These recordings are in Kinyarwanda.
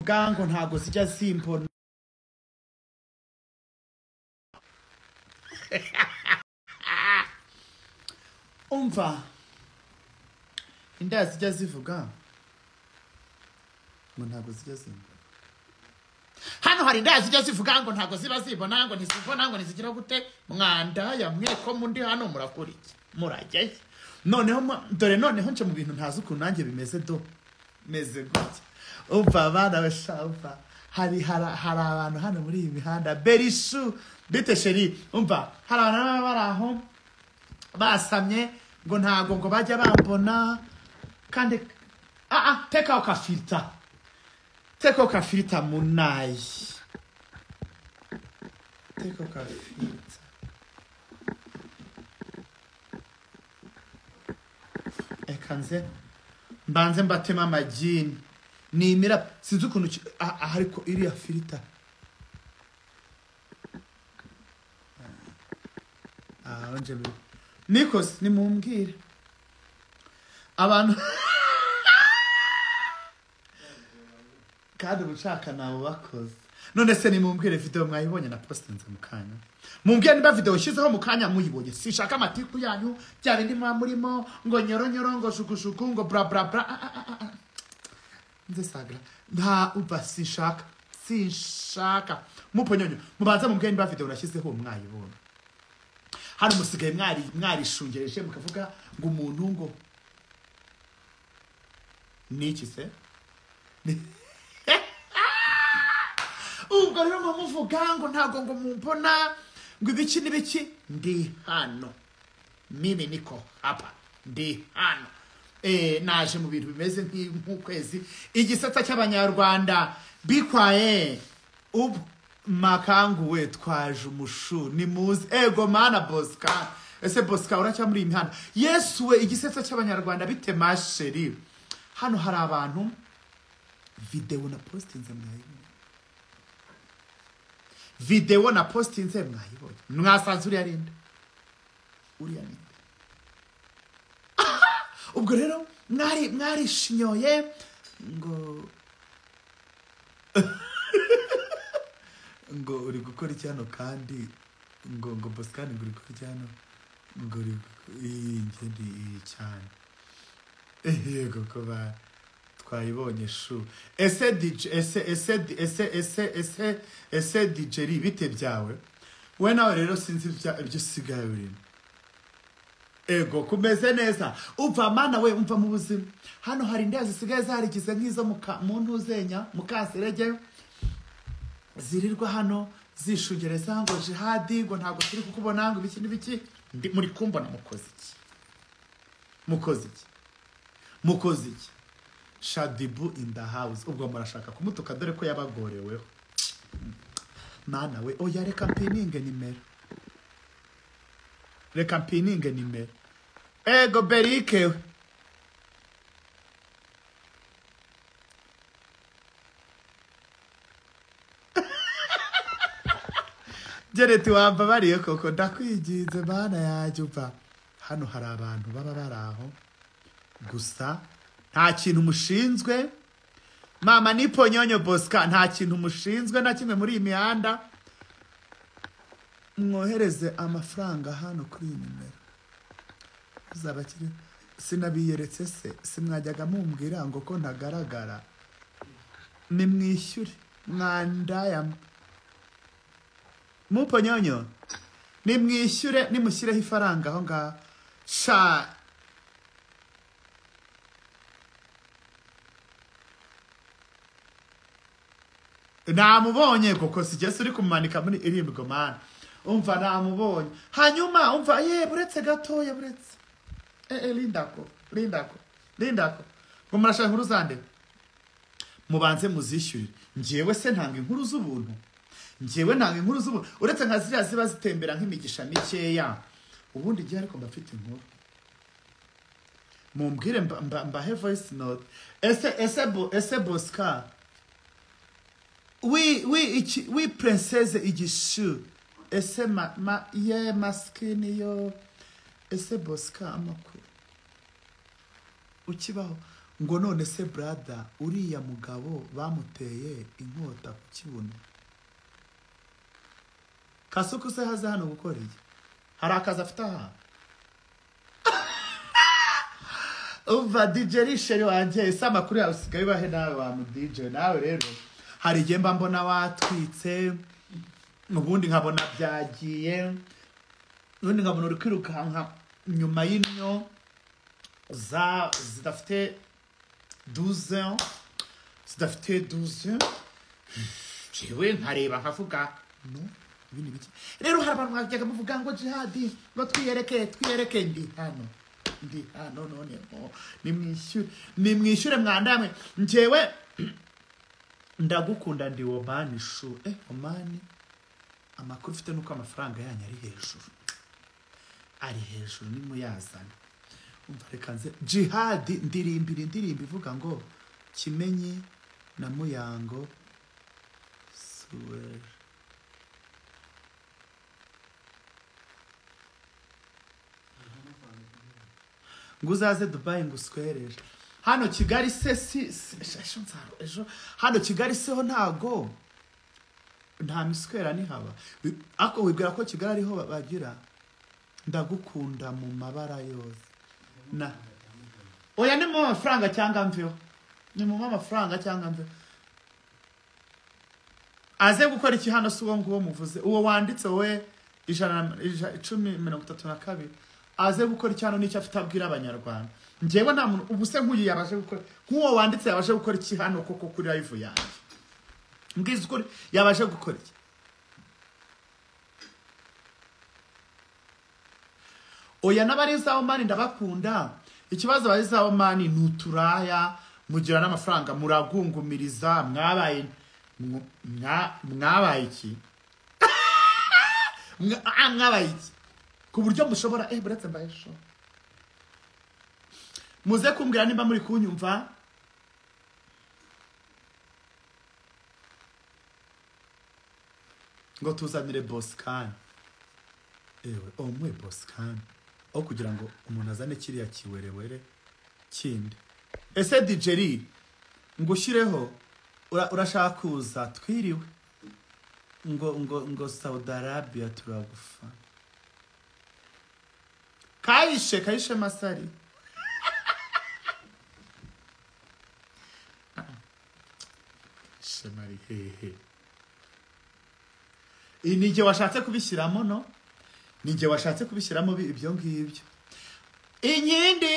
gango ntago zijya zimbona umva inda zijya zivuga ngo ntago zijya zimbona hano hari inda zijya zivuga ngo ntago ziba zibona ngo ntizibona ngo nizigira gute mwanda yamwe ko mundi hano murakora iki murajye noneho dore noneho nce mu bintu ntazi ukuntu nanjye bimeze do meze gutya umva abana bashafa hari abantu hano muri iyi mihanda berishu bite sheri umva hari abantu baraho basamye ngo ntago ngo bajya bambona kandi teka ukafilta munayi teka ukafilta ekanze mbanze mbatema amajini nimira sinzi ukuntu ariko iriya filter onje Nikos nimumbwire abantu kandi ubushaka nabo bakoze none se nimumbwire video mwayibonye na postinze mukanya mumbwire niba video shizeho mukanya muyibonye sishaka amatiku yanyu bya bindi murimo ngo nyoro ngo shukushuku ngo bra bra bra nzesagra nta uba sinshaka muponyonyo mubanza mumbwire niba video nashizeho mwayibonye hano musigaye mwari shungereje mukavuga ngo umuntu ngo niki se ubwo rero muvuga ngo ntago ngo mumbona ngo ibiki nibiki ndi hano mimi niko hapa ndi hano naje mu bintu bimeze nk'ukwezi igisata cy'abanyarwanda bikwaye makangu we twaje umushu ni muzi ego mana Boskhan ese Boskhan uracha muri imihanda Yesu we igisesa cy'abanyarwanda bite masheri hano hari abantu video na postinze mwayibonye video na postinze mwayibonye mwasanze uri arinde ubwo rero mwari shinyoye ngo ngo uri gukora icyano kandi ngo Boskhan ngo uri gukora icyano ngo uri ingende cyane yego kuba twayibonye shu ese DJ bite byawe we nawe rero sinzi ibyo sigaye urimo ego kumeze neza umva mana we umva mu buzima hano hari indazi zisigaye zarigize nk'izo mu ntuzenya mukaserege zirirwa hano zishungereza ngo Djihad ngo ntago turi kukubona ngo ibiki nibiki muri kumbona mukozi iki Shadibu in the house ubwo murashaka kumutuka dore ko yabagoreweho mana we oya reka mpininge nimero ego berike Jereti wamba bariye koko ndakwigize bana yajupa hano hari abantu baba baraho gusa nta kintu mushinzwe mama nipo nyonyo Boskhan nta kintu mushinzwe na kimwe muri imihanda mwohereze amafaranga hano kuri nimero uzabakire sinabiyeretse se simwajyaga mumbwira ngo ko ntagaragara nimwishyure mwandaya muponyonyo nimwishyure nimushyireho ifaranga aho ngaho sha namubonye koko sigese uri kumanika muri irimbgo man umva namubonye hanyuma umva buretse gatoya buretse lindako ngo murashaka inkuru zande mubanze muzishyurire ngewe se ntanga inkuru z'ubuntu uretse nka ziriya ziba zitembera nk'imigisha mikeya ubundi igihe ariko mbafite inkuru mumbwire mbahe voice note ese Boskhan we princesse igishu ese ye maskini yo ese Boskhan amakuru ukibaho ngo none se brother uriya mugabo bamuteye inkota ku kibuno Kasuku se haza hano gukora iki hari akazi afite aha uva DJ Richard wanje sama kuri yawe usigaye bahe nawe wa mu DJ nawe rero hari igihe mba mbona watwitse ubundi nkabona byagiye ubundi nkabona uri kwirukanka nyuma y'inyo zidafite 12 ans zidafite 12 ans jewe nkareba nkavuga no ibindi biki rero hari abantu bajyaga muvuga ngo Djihad ngo twiyereke ndi hano none nimwishyure mwandamwe njyewe ndagukunda ndi Omani shu Omani amakuru ufite nuko amafaranga yanyu ari hejuru nimuyazana umva reka nze Djihad ndirimba ivuga ngo Kimenyi na Muyango suwe nguzaze Dubai nguswereje hano Kigali se ejo hano Kigali se ho ntago nta miswera ni haba ako wibwira ko Kigali ariho bagira ndagukunda mu mabara yose na oya ni mu mafaranga cyangwa mvyo ni mu mafaranga cyangwa mvyo aze gukora iki hano suwo nguwo muvuze uwo wanditse we 132 aze gukora iki hano nicyo afite abwira abanyarwanda njyewe nta muntu ubuse nkuyi yabashe gukora nkuwo wanditse yabashe gukora iki hano koko kuri live yanjye mbwiza ukuri yabashe gukora iki oya n'abari za Omani ndabakunda ikibazo bari za Omani nuturaya mugira n'amafaranga muragungumiriza mwabaye iki mwabaye iki ku buryo mushobora buretse mbayesho muze kumbwira nimba muri kunyumva ngo tuzanire Boskhan omwe Boskhan aho kugira ngo umuntu azane kiriya kiwerewere kindi ese DJ ngushireho urashaka kuza twiriwe ngo Saudi Arabia turagufa kayishe masari shemari hehe inige washatse kubishyiramo no ninge washatse kubishyiramo ibyo ngibyo inkindi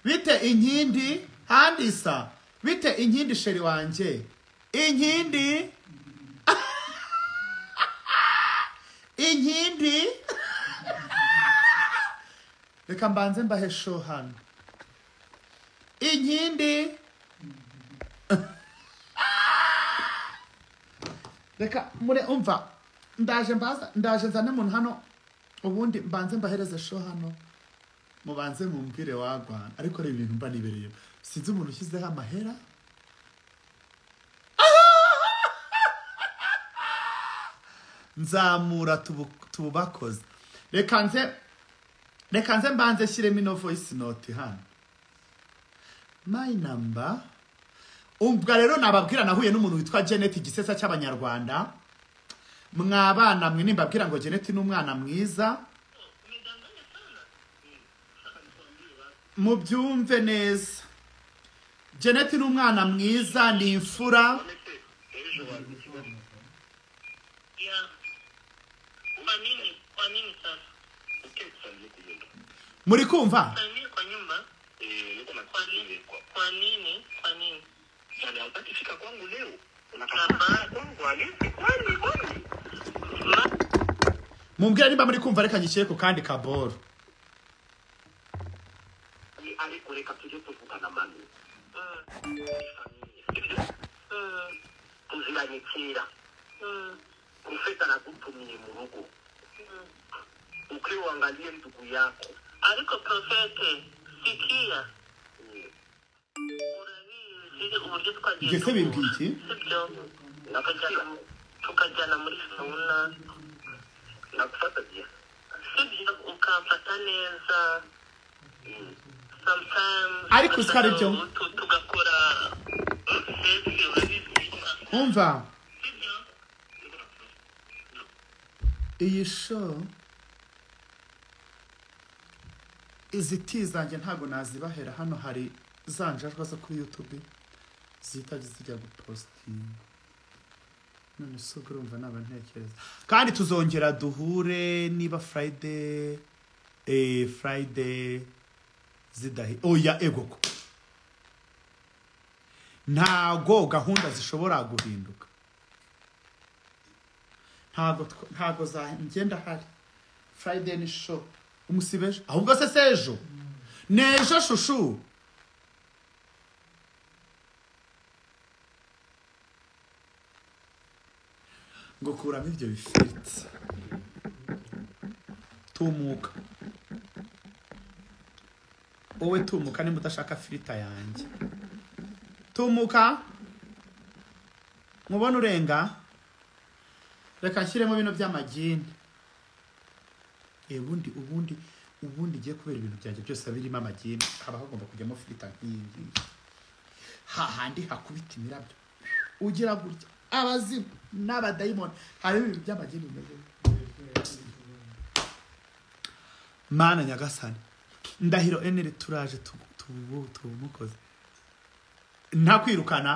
bite inkindi handisa bite inkindi sheri wanje inkindi inkindi reka mbanze mbahe show hano inkindi reka mure umva ndaje nzane umuntu hano ubundi mbanze mbahereze show hano mubanze mumbwire wagwana ariko reba ibintu mba nibereye sinzi umuntu ushyizeho amahera nzamura tububakoze reka nze mbanze shyiremo ino voice note hano my number ubwa rero nababwira nahuye n'umuntu witwa Janet igisesa cy'abanyarwanda mwabana mwe nimbabwira ngo Janet n'umwana mwiza mubyumve neza Janet n'umwana mwiza ni imfura muri kumva kwa nini sana utakifika kwangu leo mumbwira nimba muri kumva reka nyishyire ku kandi kaboro ariko reka tujye tuvugana mami tuziranye kera profeta anakutumie mu rugo ukiangalia ndugu yako ariko profete sikia urabiri uburyo twagiye ngese bimbiki sibyo tukajyana muri sauna nakufata je sibyo ukamfata neza sometimes ariko usikara ibyo tugakora sesi urabizi umva iyi show izi tea zanjye ntabwo nazibahera hano hari zanjajwa zo kuri YouTube zihita zijya gupostinga none so urumva naba ntekereza kandi tuzongera duhure niba Friday zidahi oya egoko ntago gahunda zishobora guhinduka ntago za ngenda hari Friday ni show umusibeje ahubwo se sejo nejo shushu ngo kuramo ibyo bifite tumuka wowe tumuka nimba udashaka filita yanjye tumuka mubona urenga reka nshyiremo bino by'amagini ubundi giye kubera ibintu byanjye byose birimo amagini haba hagomba kujyamo filita nk'iyi hahandi hakubita imirabyo ugira gutya abazimu n'abadayimoni hari ibintu by'amagini bimeze mana nyagasani ndahiro enere turaje tumukoze nta kwirukana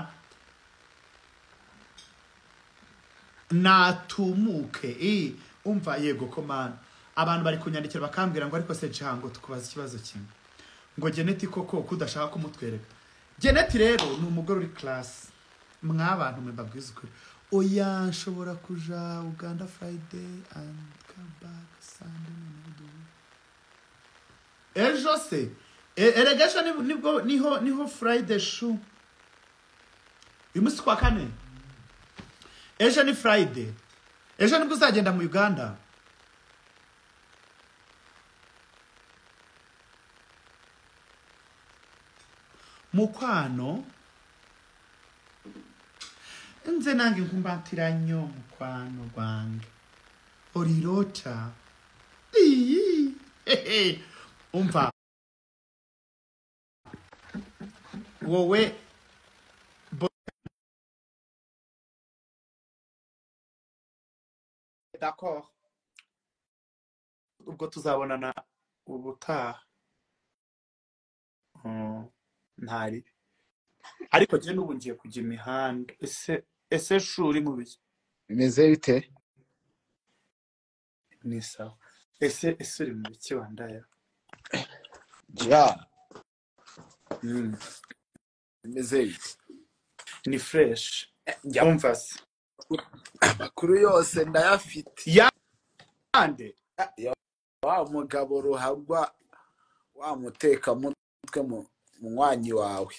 natumuke umva yego ko mana abantu bari kunyandikira bakambwira ngo ariko se jango tukubaza ikibazo kimwe ngo Geneti koko kudashaka kumutwereka Geneti rero ni umugore uri class mwabantu mwe babwiza ukuri oya nshobora kuja Uganda Friday and come back Sunday ejo se eregesha nibwo niho Friday show umunsi kwa kane ejo ni Friday ejo nibwo uzagenda mu Uganda mukwano nze nange nkumbatira nnyo mukwano gwange orirota umva wowe d'accord ubwo tuzabonana ubutaha ntari ariko je n'ubu ngiye kujya imihanda ese shuri mu biki bimeze bite ni sawa ese uri mu biki wandaya Djihad bimeze bite ni fresh umva se amakuru yose ndayafite yande wa mugabo ruhagwa wa muteka mutwe mu mwanyi wawe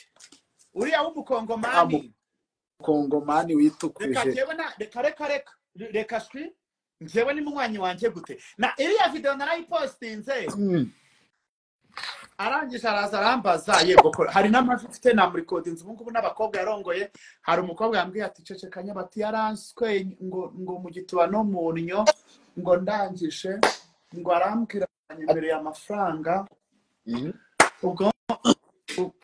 uriya w'umukongomani kongomani witukwije reka shwi njyewe ni munywanyi wanje gute na iriya video narayipostinze arangije araza arambaza yego ko hari n'amafite na recordings ubungubu n'abakobwa yarongoye hari umukobwa yambwiye ati cecekanya bati yaranswe ngo mu gituba no munyo ngo ndangije ngo arambwira imbere y'amafaranga ubwo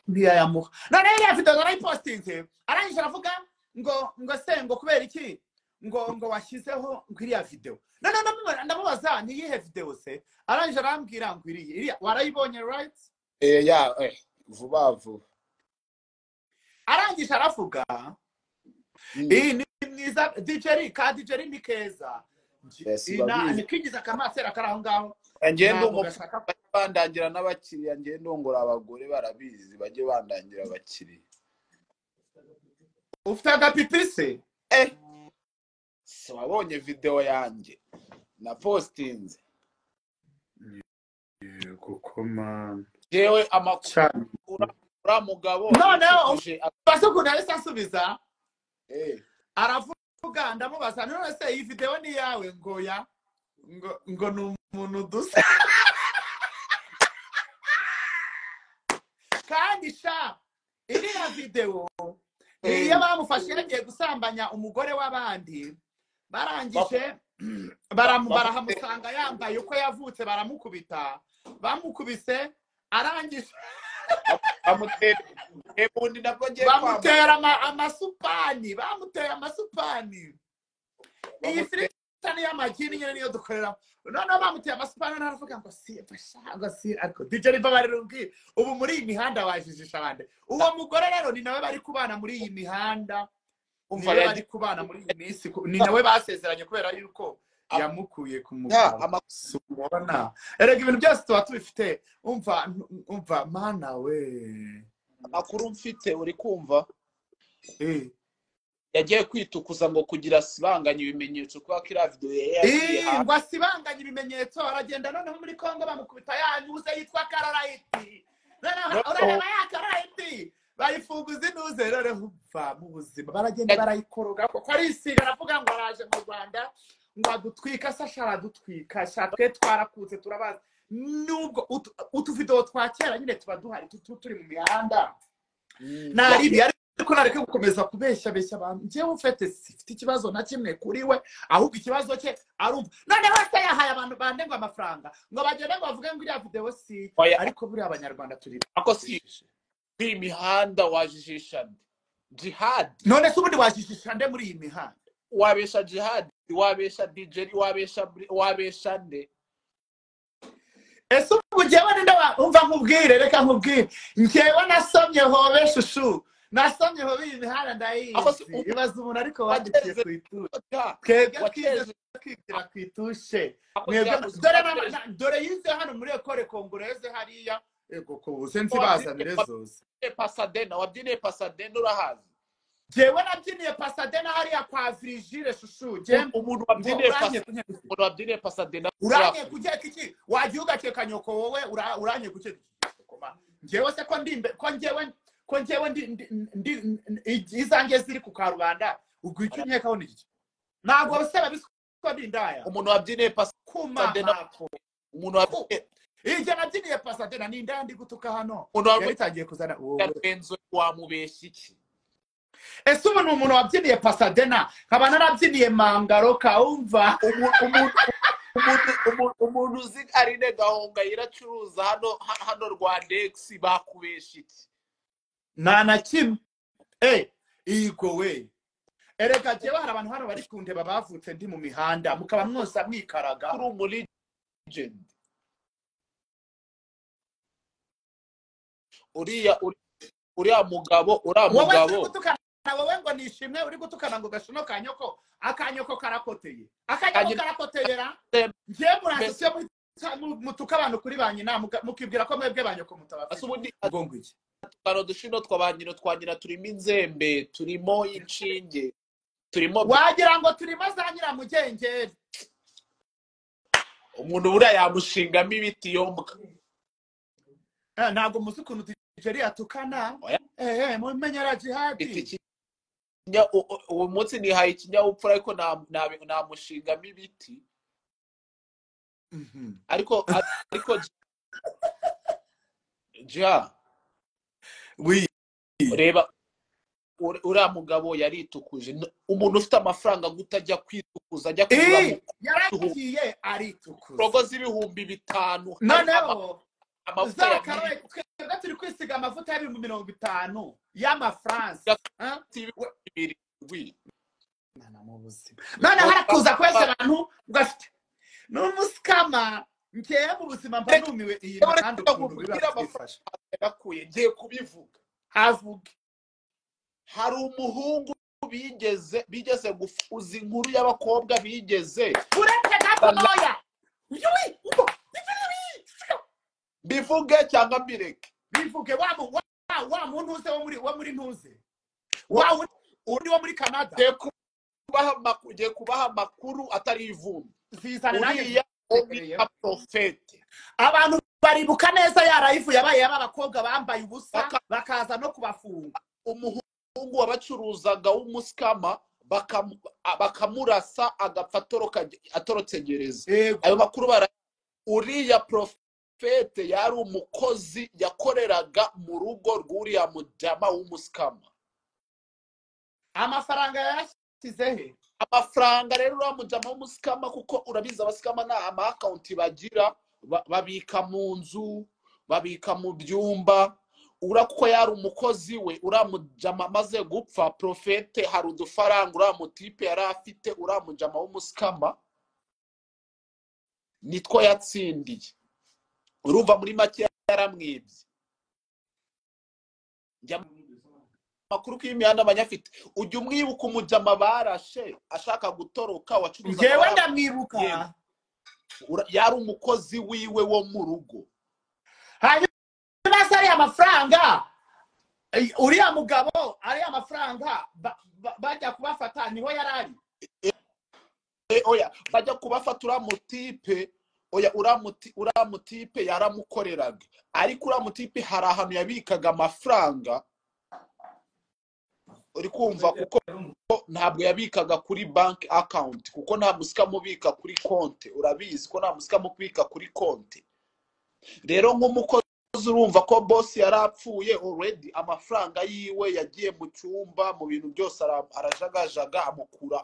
ntiyayamuha none iriya video narayipostinze arangije aravuga ngo se ngo kubera iki ngo washyizeho ngo iriya video no ndamubaza ni yihe video se arangije arambwira ngo iriya warayibonye right vuba vuba arangije aravuga ni mwiza DJ ni keza nikigiza kamasera karaho ngaho ngende bandangira n'abakiriya ngende ndongora abagore barabizi baje bandangira abakiriya ufite agapipise so wabonye video yanjye na postinze gukoma jewe amakuru ura mugabo no basukuna asubiza aravuga ndamubaza none se iyi video ni yawe ngoya ngo numuntu dusa kandi sha iriya video iyo bamufashe yagiye gusambanya umugore w'abandi barangije barahamusanga yambaye uko yavutse baramukubita bamukubise arangije bamutera ubundi nabwo ngiye bamutera amasupani bamutera amasupani iyi filita ni y'amagini nyine niyo dukorera noneho bamuteye amasupani naravuga ngo si ngo si ariko DJ Ribabarira ubwira ubu muri iyi mihanda wajijisha abandi uwo mugore rero ni nawe bari kubana muri iyi mihanda umva bari kubana muri iyi minsi ni nawe basezeranye kubera yuko yamukuye ku mugabo subona erega ibintu byose tuba tubifite umva mana we amakuru mfite uri kumva yagiye kwitukuza ngo kugira sibanganya ibimenyetso kwa kira video yagiye ngo asibanganya ibimenyetso aragenda noneho muri Kongo bamukubita yanyuze yitwa Kararayiti urareba ya Kararayiti bayifunguza inuze rero mva mu buzima baragenda barayikoroga ko ari isiga aravuga ngo araje mu Rwanda ngo adutwika sashara dutwika shatwe twarakuze turabaza nubwo utuvideo twakera nyine tuba duhari turi mu mihanda naribi ariko nareke gukomeza kubeshya abantu ngiye ufite sifite ikibazo na kimwe kuri we ahubwo ikibazo cye arumva none hose yahaye abantu bande ngo amafaranga ngo bagende ngo bavuge ngo iriya video si ariko buri abanyarwanda turi ako si imihanda wajijisha Djihad none se ubundi wajijisha nde muri iyi mihanda wabesha Djihad wabesha DJ wabesha nde ese ubu njyewe ninde umva nkubwire reka nkubwire njyewe nasomye hobe shushu nasomye hobe iyi mihanda ndayizi ibaza umuntu ariko wagiye kwitusha twebwe kwigira kwitushe dore yize hano muri ekore kongoreze hariya ego ko sensi bazanire zose Pasadena wabyine Pasadena urahazi jewe nabyiniye Pasadena hariya kwa Virgile shushu umuntu wabyine Pasadena uranye kugeka iki wagiye ugakeka nyoko wowe uranye kugeka koma jewe se ko njyewe ndi izange ziri ku Karubanda ubwo icyo nkeka ho niki ntabwo bose babiswa ndindaya umuntu wabyine Pasadena umuntu wabyine ije nabyiniye Pasadena ni ndandi gutuka hano yaritangiye kuzana benzo wamubeshya iki ese ubu ni umuntu wabyiniye Pasadena nkaba narabyiniye Mangaro kaumva umuntu uzi Arine Gahonga iracuruza hano Rwandex bakubeshya iki na kimwe igo we erega jewe hari abantu hano bari kundeba bavutse ndi mu mihanda mukaba mwose mwikaraga kuri muri legend uriya mugabo wowe ngo nishimwe uri gutukana ngo gashono akanyoko karakoteye karakoteyera ngiye murasise mutuka abantu kuri banyina mukibwira ko mwebwe banyoko mutabafite ubwo ngwiki kano dushino twabanyino twanyina turimo inzembe turimo inshinge turimo wagira ngo turimo za nyiramugengeri umuntu buriya yamushingamo ibiti yombwa ntabwo muzi ukuntu Jeri atukana mumenyera Djihad uwo munsi nihaye ikinyabupfura ariko namushingamo ibiti ariko Djihad reba uriya mugabo yaritukuje umuntu ufite amafaranga gutajya kwitukuza ajya kugura yaragiye aritukuza rogo z'ibihumbi 5 noneho amavuta turi kwisiga amavuta ya 50 y'amafaransa none harakuza kwese abantu ugafite n'umusikama ngiye mu buzima mba numiwe iyi mihanda ukuntu birafasha ngiye kubivuga havuge hari umuhungu bigeze gufuza inkuru y'abakobwa bigeze uretse gatoya bivuge cyangwa mbireke bivuge wa muntu uze wo muri ntuze uri wo muri Canada ngiye kubaha amakuru atari ivumbi zizane nanjye profete abantu baribuka neza yarayivu yabaye y'abakobwa bambaye ubusa bakaza no kubafunga umuhungu wabacuruzaga w'umusikama bakamurasa agapfa atorotse gereza ayo makuru uriya profete yari umukozi yakoreraga mu rugo rw'uriya mujama w'umusikama amafaranga yashyizehe amafaranga rero uriya mujama w'umusikama kuko urabizi abasikama nta ama account bagira babika mu nzu babika mu byumba kuko yari umukozi we uramujama amaze gupfa profete hari udufaranga uramutipe yari afite uramujama w'umusikama nitwo yatsindiye urumva muri make yaramwibye makuru k'imihanda abanyafite ujye umwibuka umujama barashe ashaka gutoroka wacuruza ngewe ndamwibuka yari umukozi wiwe wo mu rugo hanyuma ari amafaranga uriya mugabo ari amafaranga bajya kubafata niho yarari oya bajya kubafata uramutipe oya uramutipe yaramukoreraga ariko uramutipe hari ahantu yabikaga amafaranga uri kumva kuko ntabwo yabikaga kuri bank account kuko nta musika mubika kuri konte urabizi ko nta musika mubika kuri konte rero nk'umukozi urumva ko boss yarapfuye already amafaranga yiwe yagiye mu cyumba mu bintu byose arajagajaga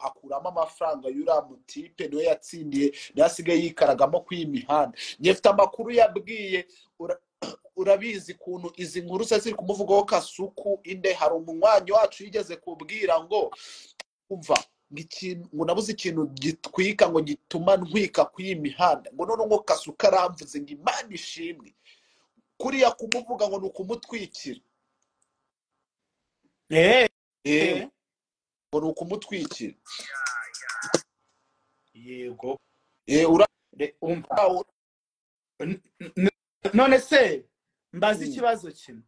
akuramo amafaranga y'uramutipe niwe yatsindiye yasigaye yikaragamo kw'imihanda nyefite amakuru yabwiye urabizi kuntu izi nkuru se ziri kumuvugaho kasuku inde hari umunywanyi wacu yigeze kubwira ngo umva ngo nabuze ikintu gitwika ngo gituma ntwika kw'imihanda ngo none ngo kasuka aramvuze ngo Imana ishimwe kuriya kumuvuga ngo nukumutwikira ngo nukumutwikira yego none se mbazi ikibazo kimwe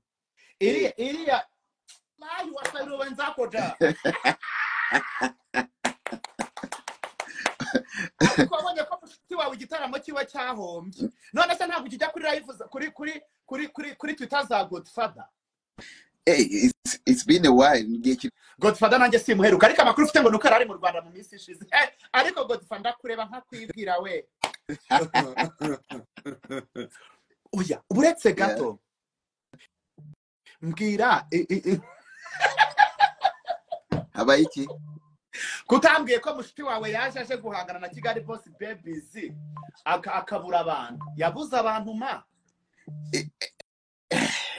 iriya nayi wasayiro wenza koja ariko abonye ko mushiti wawe igitaramo kiwe cyahombye none se ntabwo kijya kuri live kuri Twitter za Godfather it's been a while Godfather nanjye simuheruka ariko amakuru ufite ngo nuko ari mu Rwanda mu minsi ishize ariko Godfather ndakureba nka kwibwira we oya uretse gato mbwira habaye iki kutambwiye ko mushiti wawe yaje aje guhangana na Kigali Boss Babies akabura abantu yabuze abantu ma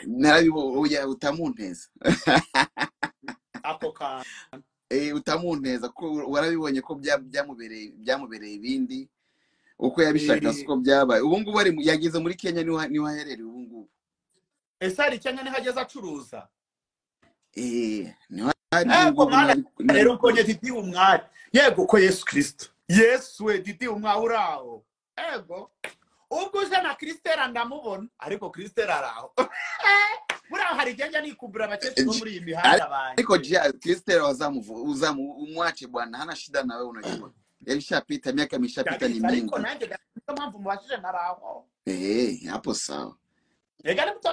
narabiboya utamunteza ako ka utamunteza ko warabibonye ko byamubereye ibindi uko yabishaka siko byabaye ubu ngubu ari yagize muri Kenya niho aherereye ubu ngubu ese ari Kenya niho ageze acuruza niho rero ukonye Didi umwari yego ko Yesu Kristo Yesu we Didi umwari uraho ego ubwo uje na Kristera ndamubona ariko Kristera araho buriya hari igenge nikubura abakecuru muri iyi mihanda banje ariko Kristera umwache bwana hana shida nawe unajua yalishapita miaka mishapita ni mingi ariko nanjye mpamvu mubashije naraho hapo sawa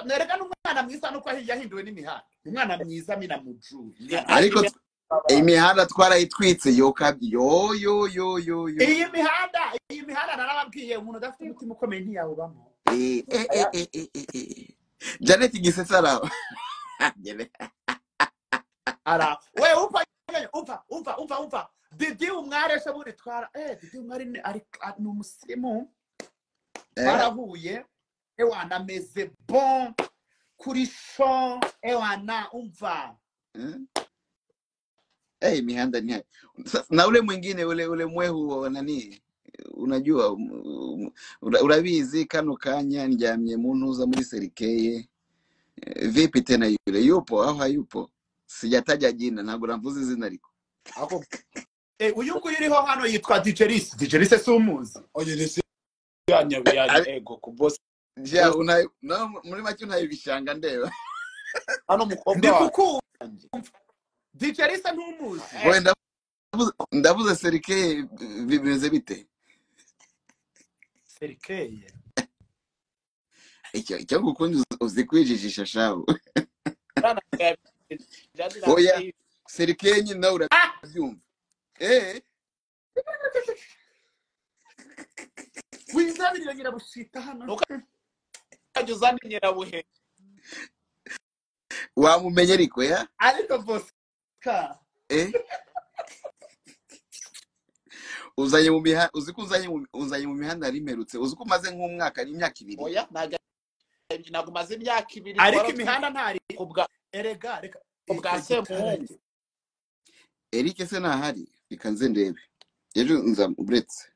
nerega n'umwana mwiza nuko yahinduwe n'imihanda umwana mwiza mina muju ariko imihanda twarayitwitse yo iyi mihanda narababwiye umuntu udafite umutima ukomeye ntiyawubamo Janet gisetsa araho we umva Didi umwari se buri twara Didi umwari ari umusirimu barahuye ewana meze bon kuri show ewana umva mihanda ni na ule mwingine ule mwehu nani unajua urabizi kano kanya njyamye mu ntuza muri serikeye vipi tena yule yupo au hayupo sijataja jina ntabwo namvuze izina ariko ako uyu nguyu uriho hano yitwa Djihad se umuzi oye nese yanyabe ego ku boss muri make unayibishanga ndeba hano mukobwa ndi kukumva Djihad se ntumuzi wenda ndavuze serikeye bimeze bite serikeye icyo gukunze uzikwijijisha shawo oya serikeye nyine nawe urabyumva wizabirira nyirabushita hano ukajuzana nyirabuhe wamumenye ariko ya ariko Boskhan uzanye mu mihanda uziko uzanye mu mihanda rimerutse uziko maze nk'umwaka n'imyaka ibiri oya naga ntabwo maze imyaka 2 ariko imihanda ntari kubwa erega reka ubwa Semuhungu. Eric se ntahari reka nze ndebe ejo nza uretse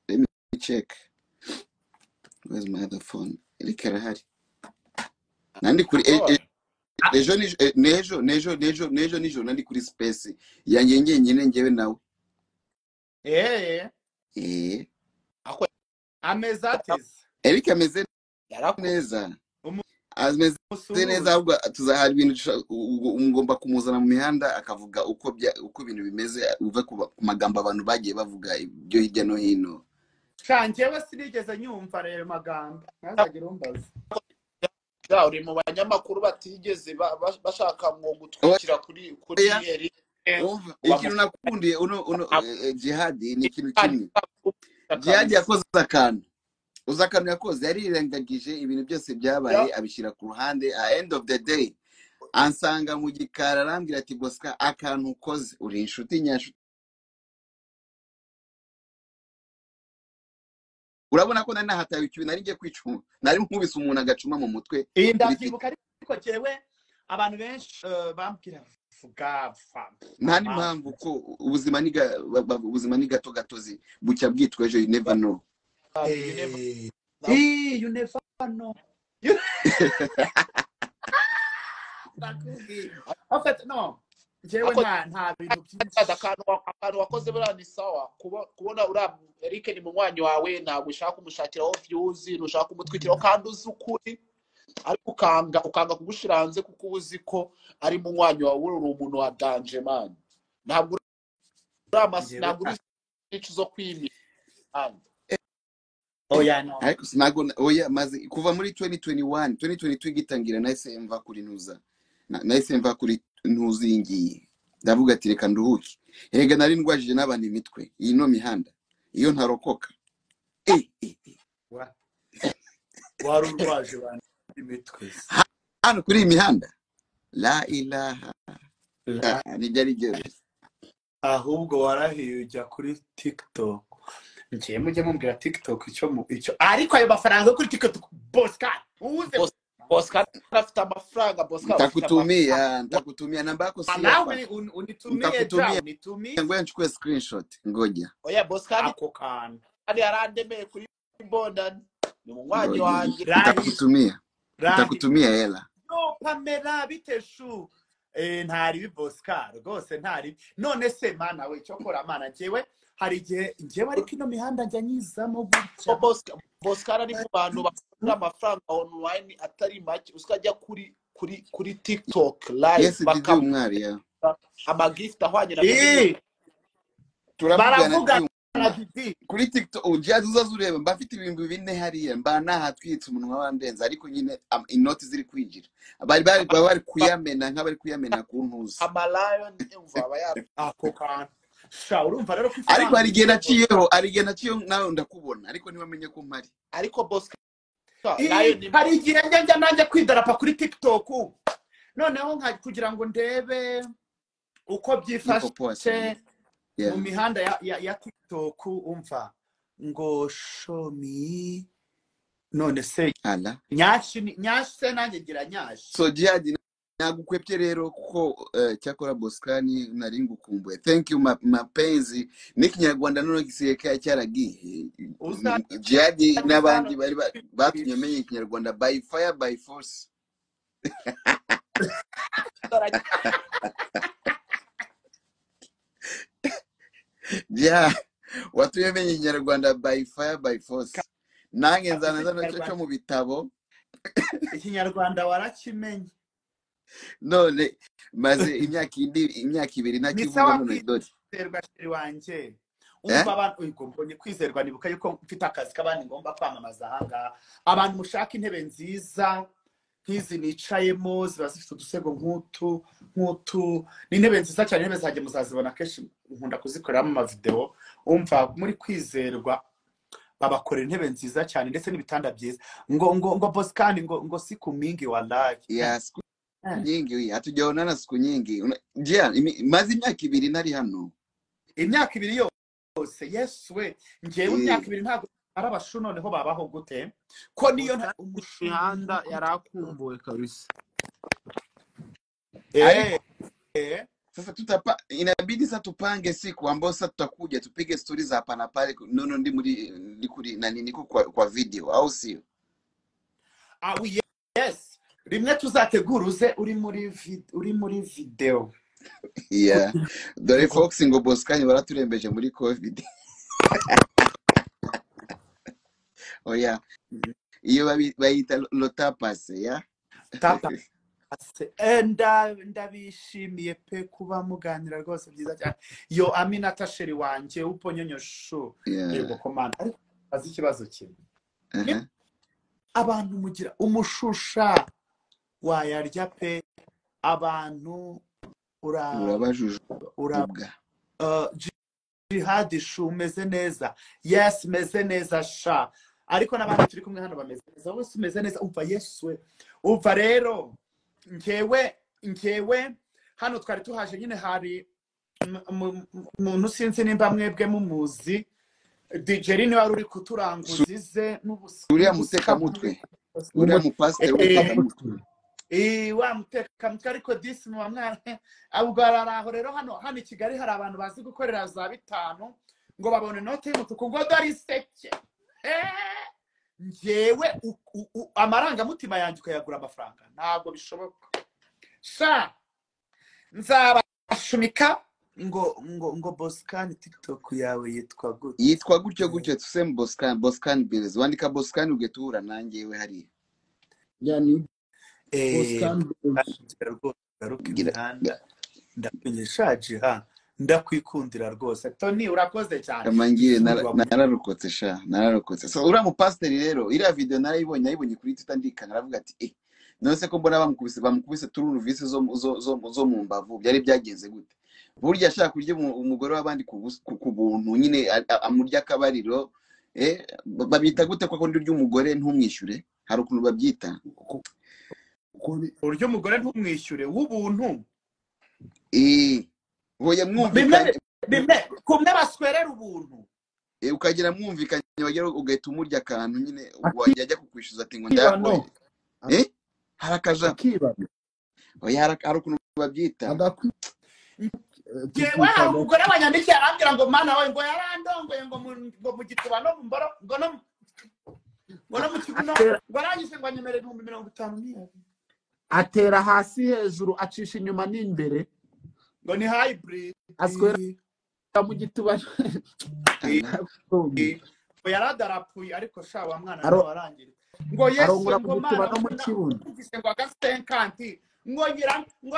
let me check where's my other phone. Eric arahari nandi kuri nejo nandi kuri space yanjye nyine ngewe nawe ako ameze ateze Eric ameze yarakoze neza ameze neza ahubwo tuzahari ibintu umugomba kumuzana mu mihanda akavuga uko ibintu bimeze uve ku magambo abantu bagiye bavuga ibyo hirya no hino. Shanjewe sinigeze nyumva rero magambo ntazagira umbaza. uri mu banyamakuru batigeze bashaka ngo gutwikira kuri Eric. Ikintu nakundiye Djihad ni ikintu kimwe. Djihad yakoze akantu yakoze yarirengagije ibintu byose byabaye abishyira ku ruhande. At end of the day ansanga mu gikara arambwira ati Boskhan akantu ukoze uri inshuti nyashuti. Urabona ko nari hataye ikibi nari ngiye kwicuma nari nkubise umuntu agacuma mu mutwe. Iyi ndabyibuka ariko jewe abantu benshi bambwira vuga nta n'impamvu ko ubuzima ni gato gatozi bucya bwitwa ejo you never know. You never know. En fait, non. Jewe nta bintu byinshi. Akantu wakoze bura ni sawa kubona ura Eric ni mu mwanya wawe ntabwo ushaka kumushakiraho views nushaka umutwikiraho kandi uzi ukuri ariko ukanga kugushiranze kuko uzi ko ari mu mwanya wawe uri umuntu wa danger man. Ntabwo ntabwo uri zo kwimi. Oya no. Ariko sinago oya maze kuva muri 2022 gitangira nahise mva kuri ntuza. Nahise mva kuri ntuzi ngiye. Ndavuga ati reka nduhuke. Erega nari ndwajije n'abandi imitwe. Iyi no mihanda. Iyo ntarokoka. Warurwaje bana imitwe. Hano kuri imihanda. La ilaha. Ni byari byose. Ahubwo warahiye ujya kuri TikTok. Ngiye mujye mumbwira TikTok icyo ariko ayo mafaranga kuri TikTok Boskhan uze Boskhan afite amafaranga. Boskhan ntakutumia namba yako si nawe unitumie ngoja nichukue screenshot ngoja. Oya Boskhan ako kan ari arandemeye kuri Bondan ni mu mwanya wanjye. Ntakutumia hela no kamera biteshu ntari Boskhan rwose ntari none se mana we cyokora mana jewe hari igihe njyewe ariko ino mihanda njya nyizamo gutya. Boskhan ari ku bantu bakora amafaranga online atari make uskajya kuri TikTok live bakamwari ya amagift ahwanye na baravuga na Didi kuri TikTok ujya uzazureba mbafite ibintu bine hariya mba nahatwitse umunwa wandenza ariko nyine inoti ziri kwinjira bari kuyamena nk'abari kuyamena ku ntuza amalion umva abayari ako kan sha urumva rero ko ariko ari naciyeho nawe ndakubona ariko ntibamenye ko mpari ariko Boskhan hari igihe njya nanjye kwidarapa kuri TikTok noneho kugira ngo ndebe uko byifashe mu mihanda ya TikTok umva ngo show me none se nyashi se nanjye gira nyashi. So Djihad nagukwepye rero kuko cyakora Boskhan nari ngukumbuye. Thank you mapenzi n'ikinyarwanda none gisiyeka cyaragiye. Djihad n'abandi bari batunyemeye ikinyarwanda by fire by force. Yeah, watuyemenye ikinyarwanda by fire by force. Nange nzana cyo mu bitabo. Ikinyarwanda warakimenye. None maze imyaka 2 nakivuga none dore. Kwizerwa shiri wanje. Umva abantu mbonye kwizerwa nibuka yuko mfite akazi kabandi ngomba kwamamaza hanga. Abantu mushaka intebe nziza nk'izi nicayemo ziba zifite udusego nk'utu ni intebe nziza cyane. Intebe zaje muzazibona keshi nkunda kuzikoreramo ama video. Umva muri kwizerwa babakora intebe nziza cyane ndetse n'ibitanda byiza ngo Boskhan ngo siku mingi wallahi. Yes nyingi hatujaonana siku nyingi. Mazi imyaka 2 nari hano. Imyaka 2 yose yes we ngewe imyaka 2 abashu noneho babaho gute ko niyo imihanda yarakumbuwe kabisa. Sasa inabidi sasa tupange siku ambayo sasa tutakuja tupige stories za hapa na pale. Nono ndi kuri nani niko kwa video au sio? Yes, rimwe tuzateguruze uri muri video. Yeah, dore Fox ngo Boskhan baraturembeje muri covid. Oya, iyo bayita lotapase ya ndabishimiye pe kuba muganira rwose byiza cyane. Yo Aminata sheri wanje uponyonyosho yego komanda ariko azi ikibazo kimwe. Abantu mugira umushusha wayarya pe abantu urabajujubwa. Jihad shumeze neza. Yes, meze neza sha. Ariko n'abandi turi kumwe hano bameze neza. Wose umeze neza. Umva Yeswe. Umva rero nkewe hano twari tuhaje nyine hari umuntu sinzi nimba mwebwe mumuzi Dijeri ni wari uri kuturanguzize uriya muteka mutwe. Uriya mupasiteri w'uteka mutwe. Wa muteka mutwe ariko disi mu mwana ubwo araho rero hano I Kigali hari abantu bazi gukorera za 5 ngo babone note y'umutuku ngo dori seke. Njewe amaranga mutima yanjye ukayagura amafaranga ntabwo bishoboka. Sha nzabashumika ngo Boskhan TikTok yawe yitwa gutyo tuseme Boskhan Byose. Wandika Boskhan ugetura nanjye we hari. Yani Boskhan ndakunyesha Djihad ndakwikundira rwose. Tony urakoze cyane. Kamangire nararokotse sha nararokotse. So uriya mupasiteri rero iriya video narayibonye kuri Twitter ndikana aravuga ati nose ko mbona bamukubise turunuvise zo mu mbavu byari byagenze gute. Burya ashaka kurya umugore w'abandi ku buntu nyine amurya akabariro babita gute ko ndi ry'umugore ntumwishyure hari ukuntu babyita uryo umugore ntumwishyure w'ubuntu. Hoya mwumvikanye kumwe baswerera ubuntu ukagira mwumvikanye bagera ugahita umurya akantu nyine wajya kukwishyuza ati ngo ndakoye harakaja oya hari ukuntu babyita. Yewe hari umugore wanyandikiye arambwira ngo mana wawe ngo yarandongoye ngo mu gituba no mu mboro ngo no mu kibuno ngo arangije ngo anyemerere 50,000 atera hasi hejuru acisha inyuma n'imbere ngo ni hybrid aswera mu gituba. Yaradarapuye ariko sha wa mwana warangira ngo Yesu ngo mana no mu kibuno ngo agasenkanti ngo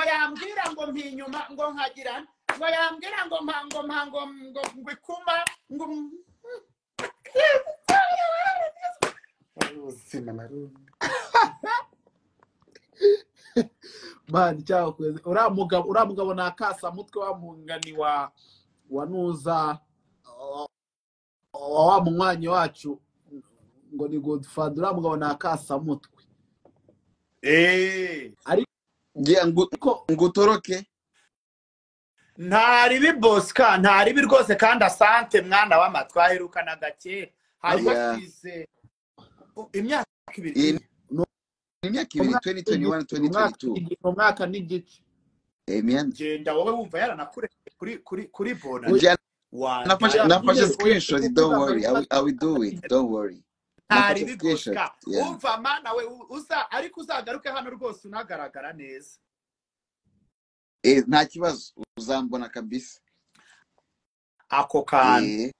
yambwira ngo mpinyuma ngo nkagira ngo yambwira ngo mpango ngwikuma ngo man cyao kweze ura mugabo nakasa mutwe wa mungani wa nuza wa mwanya wacu ngo ni Godfather ura mugabo nakasa mutwe ari ngutoroke ntari Boskhan ntari rwose kandi asante mwana w'amatwaherukana gake hari basize imyaka 2 2021 2022 umwaka n'igice. Genda wowe wumva yaranakure kuri bona nafashe screenshot. Don't worry, I will do it, don't worry. Hari Boskhan umva mana we ariko uzagaruke hano rwose unagaragara neza. Nta kibazo uzambona kabisa ako kan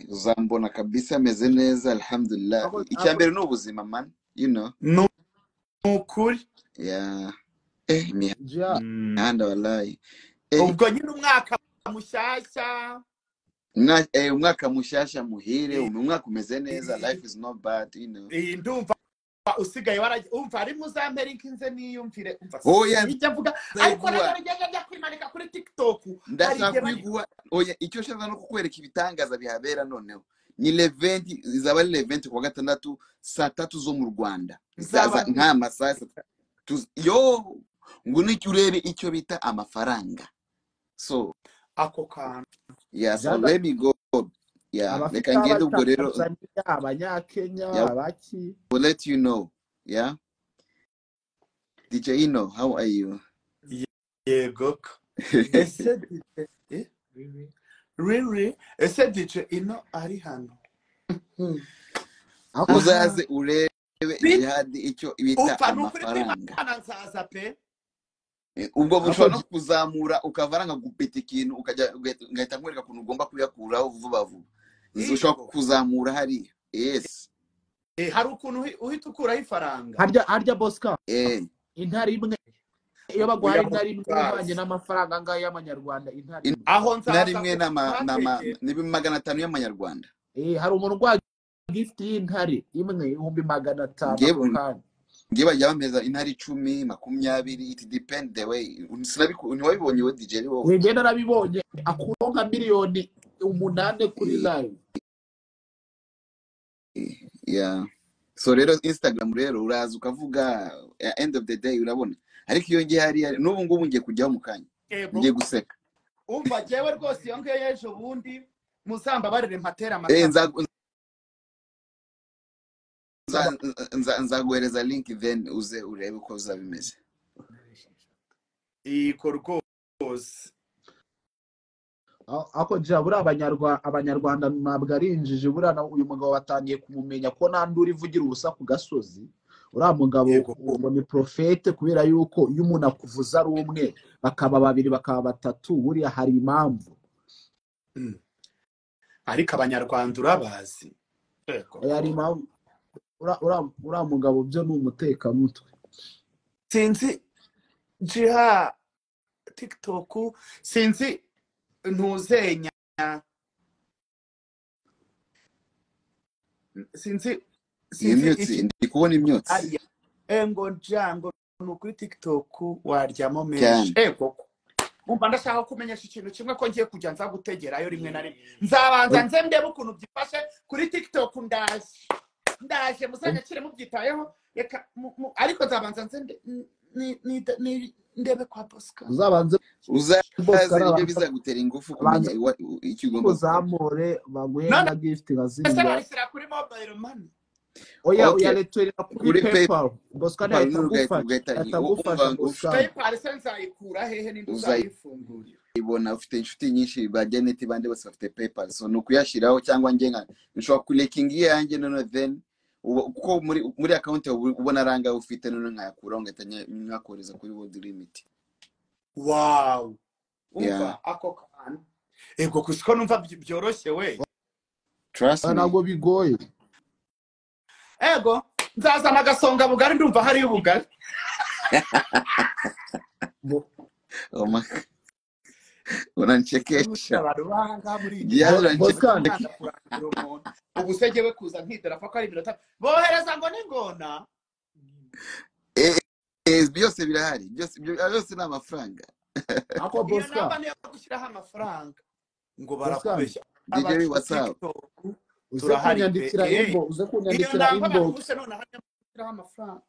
uzambona kabisa meze neza alhamdulillah. Icyambere no ubuzima man, you know. No ukuri mihanda wallahi. Ubwo nyine umwaka mushyashya umwaka mushyashya muhire umwaka umeze neza. Life is not bad, you know. Ndumva usigaye umva ari muzampera inkinze niyumvire umva ijya mvuga ariko najya kwimanika kuri TikTok ndashaka kwiguha. Oya icyo shaka no kukwereka ibitangaza bihabera noneho ni event izaba ari event kwa gatandatu saa 3 zo mu Rwanda zaza nka masasa yo ngo nicyo urebe icyo bita amafaranga. So ako kan so let me go yeah abafite reka ngende ubwo rero Tanzania abanyakenya yeah abaki we'll let you know yeah DJ Ino how are you yego ese really ese DJ Ino ari hano uzaze urebe Djihad icyo ibita amafaranga nzaza pe ubwo bushobora no kuzamura ukavaranga gupeta ikintu ukajya ugahita nkwereka kuntu ugomba kuyakuraho vuba vuba ushobora kuzamura hari yes hari ukuntu uhita ukuraho ifaranga harya Boskhan intare imwe iyo baguhaye intare imwe uvanye n'amafaranga angahe y'amanyarwanda intare aho nzaza rimwe ni 500 y'amanyarwanda hari umuntu ugwa gift y'intare imwe 500 ngiye bajya bameza intare 10 20 it depend the way ntiwabibonye we DJ wowe ngenda narabibonye akuronka miliyoni 8 kuri live yeah so rero Instagram rero uraza ukavuga end of the day urabona ariko iyo ngiye hari n'ubu ngubu ngiye kujyaho mu kanya ngiye guseka umva jewe rwose iyo ngiye yejo bundi musamba barire mpatera amatara nzaguhereza link then uze urebe uko uzabimeze iko rwose ako jabura abanyarwanda ntabwo ari injiji burana uyu mugabo batangiye kumumenya ko nanduri vugira ubusa ku gasozi uriya mugabo ngo ni profete kubera yuko iyo umuntu akuvuza ari umwe bakaba babiri bakaba batatu buriya hari impamvu ariko abanyarwanda urabazi yari impamvu uriya mugabo byo ni umutekamutwe sinzi Djihad TikTok sinzi ntuzenya sinzi imyotsi ndi kubona imyotsi ngo jango kuri TikTok waryamo menshi umva ndashaka kumenyesha ikintu kimwe ko ngiye kujya nza gutegerayo rimwe na rimwe nzabanza nze ndebe ukuntu byifashe kuri TikTok ndaje musanya kire mubyitayeho reka ariko nzabanza nze ndebe kwa Boskhan uzabanze ibyo bizagutera ingufu kumenya icyo ugomba kuzamure baguhenda gift ngazinda barisira kuri mobile money oya letwera kuri PayPal Boskhan atagufasha PayPal senza ikura hehe n'induzayifungurira ibona ufite inshuti nyinshi ba Janet bande bose bafite PayPal so nukuyashiraho cyangwa ngenga nshobora kulekingi yanjye none then uko muri account ubona ranga ufite none nkayakura ngatanya nkakoreza kuri world limit wow umva ako kan ego kusiko numva byoroshye we trust me ntabwo bigoye ego nzazana agasonga bugari ndumva hari ubugari unanchekesha barubanga muri Boskhan ubusegewe kuza nkidera fa ko ari minota bohereza ngo ningona byose birahari byose ni amafaranga ako Boskhan namba niyo gushyiraho amafaranga ngo barakubeshya DJ WhatsApp uzakunyandikira inbox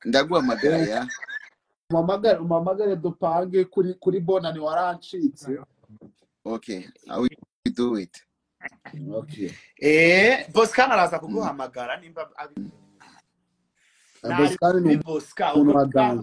ndaguhamagara ya umamagare dupange kuri bonani warancitse okay I will do it okay Boskhan araza kuguhamagara nimba Boskhan ni Boskhan